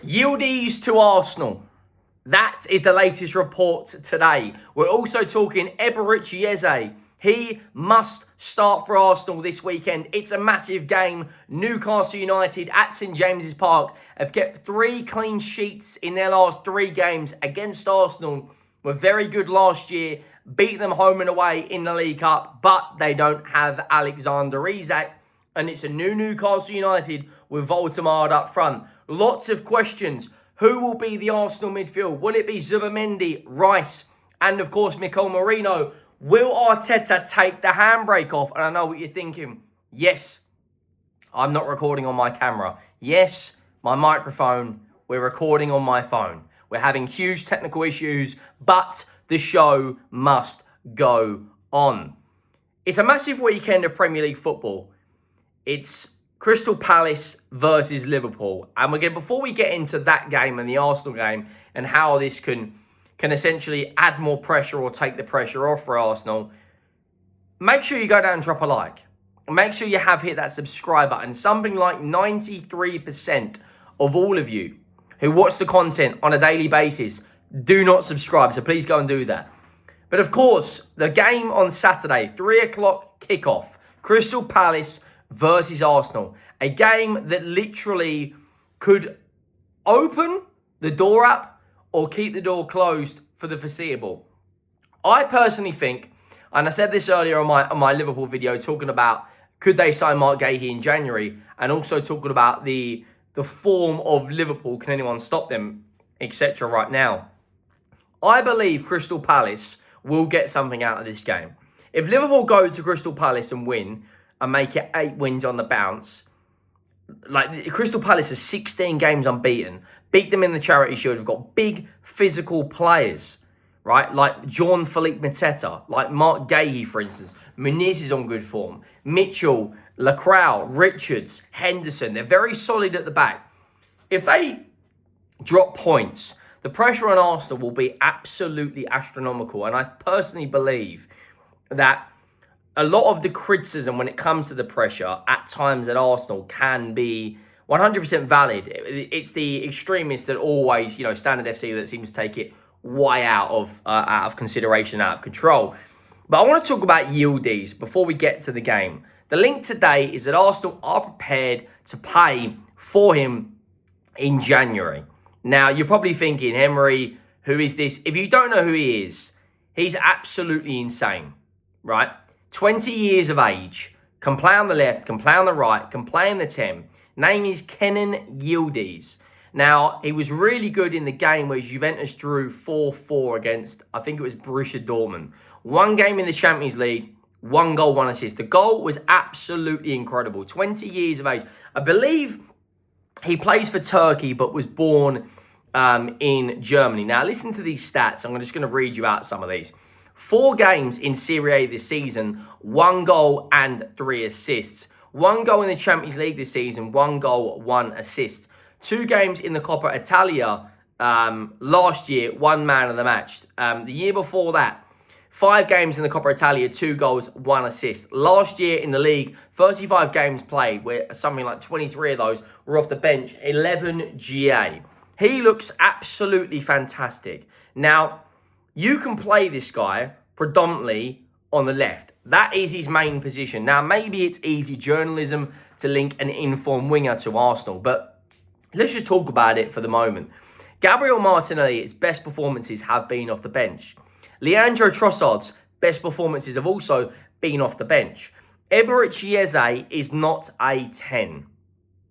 Yildiz to Arsenal. That is the latest report today. We're also talking Eze. He must start for Arsenal this weekend. It's a massive game. Newcastle United at St James's Park have kept 3 clean sheets in their last 3 games against Arsenal. Were very good last year, beat them home and away in the League Cup, but they don't have Alexander Isak. And it's a new Newcastle United with Voltemade up front. Lots of questions. Who will be the Arsenal midfield? Will it be Zubimendi, Rice, and of course Mikel Merino? Will Arteta take the handbrake off? And I know what you're thinking. Yes, I'm not recording on my camera. Yes, my microphone, we're recording on my phone. We're having huge technical issues, but the show must go on. It's a massive weekend of Premier League football. It's Crystal Palace versus Liverpool. And before we get into that game and the Arsenal game and how this can essentially add more pressure or take the pressure off for Arsenal, make sure you go down and drop a like. Make sure you have hit that subscribe button. Something like 93% of all of you who watch the content on a daily basis do not subscribe. So please go and do that. But of course, the game on Saturday, 3 o'clock kickoff, Crystal Palace versus Arsenal. A game that literally could open the door up or keep the door closed for the foreseeable. I personally think, and I said this earlier on my Liverpool video, talking about could they sign Mark Gahey in January, and also talking about the form of Liverpool, can anyone stop them, etc. right now. I believe Crystal Palace will get something out of this game. If Liverpool go to Crystal Palace and win, and make it 8 wins on the bounce, like Crystal Palace are 16 games unbeaten, beat them in the Charity Shield. We've got big physical players, right? Like Jean-Philippe Mateta, like Mark Gahey, for instance. Muniz is on good form. Mitchell, Lacroix, Richards, Henderson. They're very solid at the back. If they drop points, the pressure on Arsenal will be absolutely astronomical. And I personally believe that a lot of the criticism when it comes to the pressure at times at Arsenal can be 100% valid. It's the extremists that always, Standard FC that seems to take it way out of consideration, out of control. But I want to talk about Yildiz before we get to the game. The link today is that Arsenal are prepared to pay for him in January. Now, you're probably thinking, Henry, who is this? If you don't know who he is, he's absolutely insane, right? 20 years of age, can play on the left, can play on the right, can play in the 10. Name is Kenan Yildiz. Now, he was really good in the game where Juventus drew 4-4 against, I think it was Borussia Dortmund. 1 game in the Champions League, 1 goal, 1 assist. The goal was absolutely incredible. 20 years of age. I believe he plays for Turkey, but was born in Germany. Now, listen to these stats. I'm just going to read you out some of these. 4 games in Serie A this season, 1 goal and 3 assists. 1 goal in the Champions League this season, 1 goal, 1 assist. 2 games in the Coppa Italia last year, 1 man of the match. The year before that, 5 games in the Coppa Italia, 2 goals, 1 assist. Last year in the league, 35 games played, where something like 23 of those were off the bench, 11 GA. He looks absolutely fantastic. Now, you can play this guy predominantly on the left. That is his main position. Now, maybe it's easy journalism to link an informed winger to Arsenal, but let's just talk about it for the moment. Gabriel Martinelli's best performances have been off the bench. Leandro Trossard's best performances have also been off the bench. Eze is not a 10.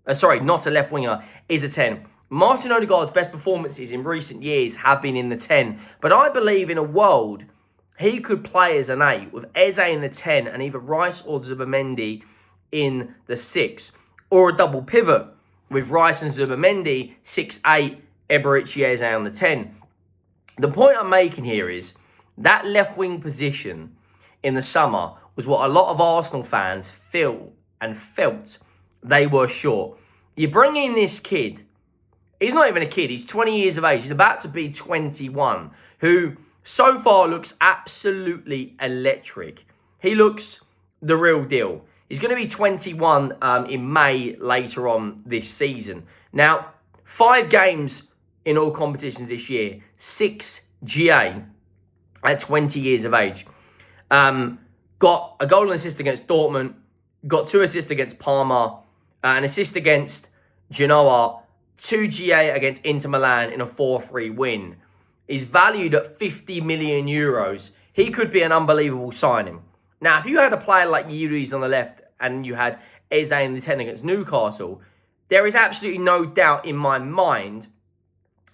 Not a left winger, is a 10. Martin Odegaard's best performances in recent years have been in the 10. But I believe in a world he could play as an 8 with Eze in the 10 and either Rice or Zubimendi in the 6. Or a double pivot with Rice and Zubimendi, 6-8, Eze on the 10. The point I'm making here is that left wing position in the summer was what a lot of Arsenal fans felt they were short. You bring in this kid. He's not even a kid. He's 20 years of age. He's about to be 21, who so far looks absolutely electric. He looks the real deal. He's going to be 21 in May later on this season. Now, 5 games in all competitions this year. 6 GA at 20 years of age. Got a goal and assist against Dortmund. Got 2 assists against Parma. An assist against Genoa. 2 GA against Inter Milan in a 4-3 win. He's valued at 50 million euros. He could be an unbelievable signing. Now, if you had a player like Yildiz on the left and you had Eze in the 10 against Newcastle, there is absolutely no doubt in my mind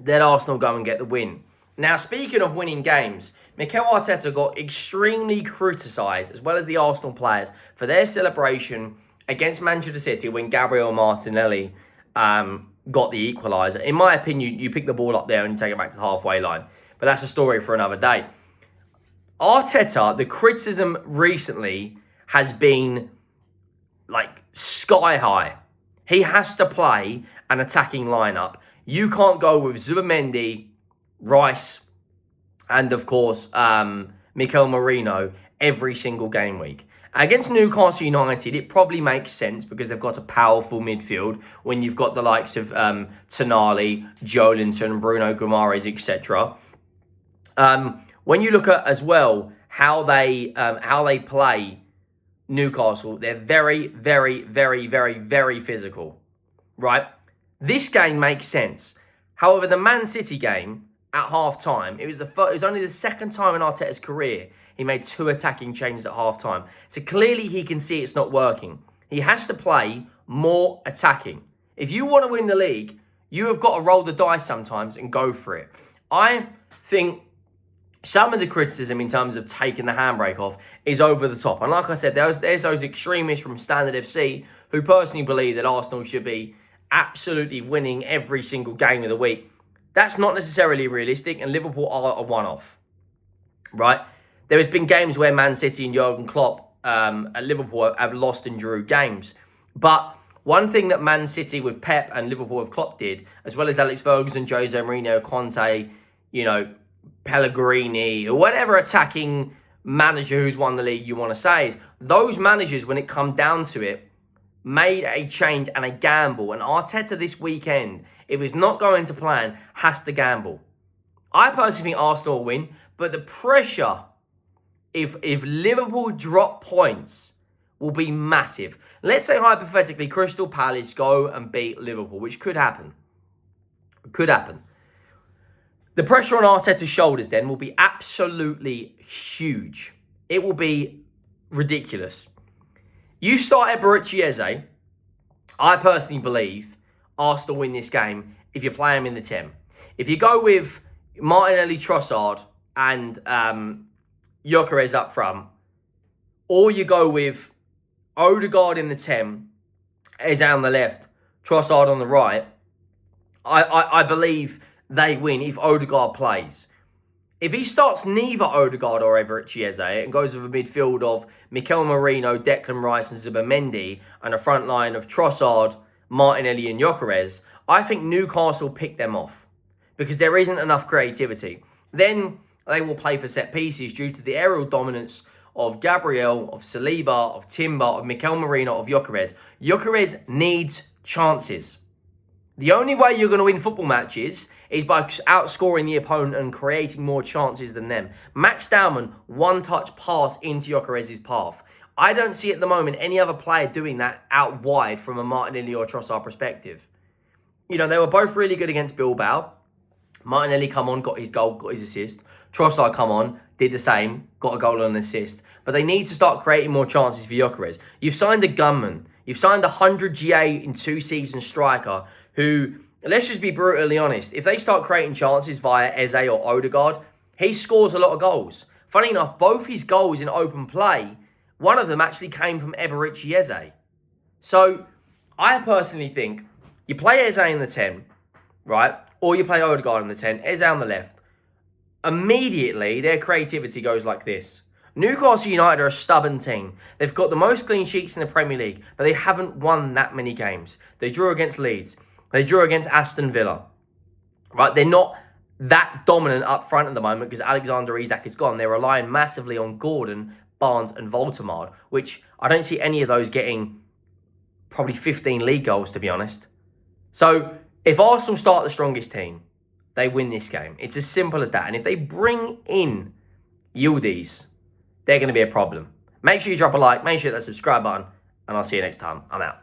that Arsenal go and get the win. Now, speaking of winning games, Mikel Arteta got extremely criticised, as well as the Arsenal players, for their celebration against Manchester City when Gabriel Martinelli got the equaliser. In my opinion, you pick the ball up there and you take it back to the halfway line. But that's a story for another day. Arteta, the criticism recently has been like sky high. He has to play an attacking lineup. You can't go with Zubimendi, Rice, and of course, Mikel Merino every single game week. Against Newcastle United, it probably makes sense because they've got a powerful midfield when you've got the likes of Tonali, Joelinton, Bruno Guimaraes, etc. When you look at as well how they play Newcastle, they're very, very, very, very, very physical, right? This game makes sense. However, the Man City game at half-time, it was only the second time in Arteta's career he made 2 attacking changes at half-time. So clearly he can see it's not working. He has to play more attacking. If you want to win the league, you have got to roll the dice sometimes and go for it. I think some of the criticism in terms of taking the handbrake off is over the top. And like I said, there's those extremists from Standard FC who personally believe that Arsenal should be absolutely winning every single game of the week. That's not necessarily realistic, and Liverpool are a one-off, right? There has been games where Man City and Jurgen Klopp at Liverpool have lost and drew games. But one thing that Man City with Pep and Liverpool with Klopp did, as well as Alex Ferguson, Jose Mourinho, Conte, Pellegrini, or whatever attacking manager who's won the league you want to say, is those managers, when it come down to it, made a change and a gamble. And Arteta this weekend, if it's not going to plan, has to gamble. I personally think Arsenal will win, but the pressure, if Liverpool drop points, will be massive. Let's say hypothetically Crystal Palace go and beat Liverpool, which could happen. Could happen. The pressure on Arteta's shoulders then will be absolutely huge. It will be ridiculous. You start Eberechi Eze, I personally believe Arsenal win this game if you play him in the 10. If you go with Martinelli, Trossard and Gyökeres up front, or you go with Odegaard in the 10, Eze on the left, Trossard on the right, I believe they win if Odegaard plays. If he starts neither Odegaard or Eberechi Eze and goes with a midfield of Mikel Merino, Declan Rice and Zubimendi and a front line of Trossard, Martinelli and Gyökeres, I think Newcastle pick them off because there isn't enough creativity. Then they will play for set pieces due to the aerial dominance of Gabriel, of Saliba, of Timber, of Mikel Merino, of Gyökeres. Gyökeres needs chances. The only way you're going to win football matches is by outscoring the opponent and creating more chances than them. Max Dowman, one-touch pass into Gyökeres' path. I don't see at the moment any other player doing that out wide from a Martinelli or Trossard perspective. They were both really good against Bilbao. Martinelli come on, got his goal, got his assist. Trossard come on, did the same, got a goal and an assist. But they need to start creating more chances for Gyökeres. You've signed a gunman. You've signed a 100 GA in 2 season striker who, let's just be brutally honest, if they start creating chances via Eze or Odegaard, he scores a lot of goals. Funny enough, both his goals in open play, one of them actually came from Eberechi Eze. So, I personally think you play Eze in the 10, right? Or you play Odegaard in the 10, Eze on the left. Immediately, their creativity goes like this. Newcastle United are a stubborn team. They've got the most clean sheets in the Premier League, but they haven't won that many games. They drew against Leeds. They drew against Aston Villa. Right? They're not that dominant up front at the moment because Alexander Isak is gone. They're relying massively on Gordon, Barnes and Voltemade, which I don't see any of those getting probably 15 league goals, to be honest. So If Arsenal start the strongest team, they win this game. It's as simple as that. And if they bring in Yildiz, they're going to be a problem. Make sure you drop a like, make sure you hit that subscribe button, and I'll see you next time. I'm out.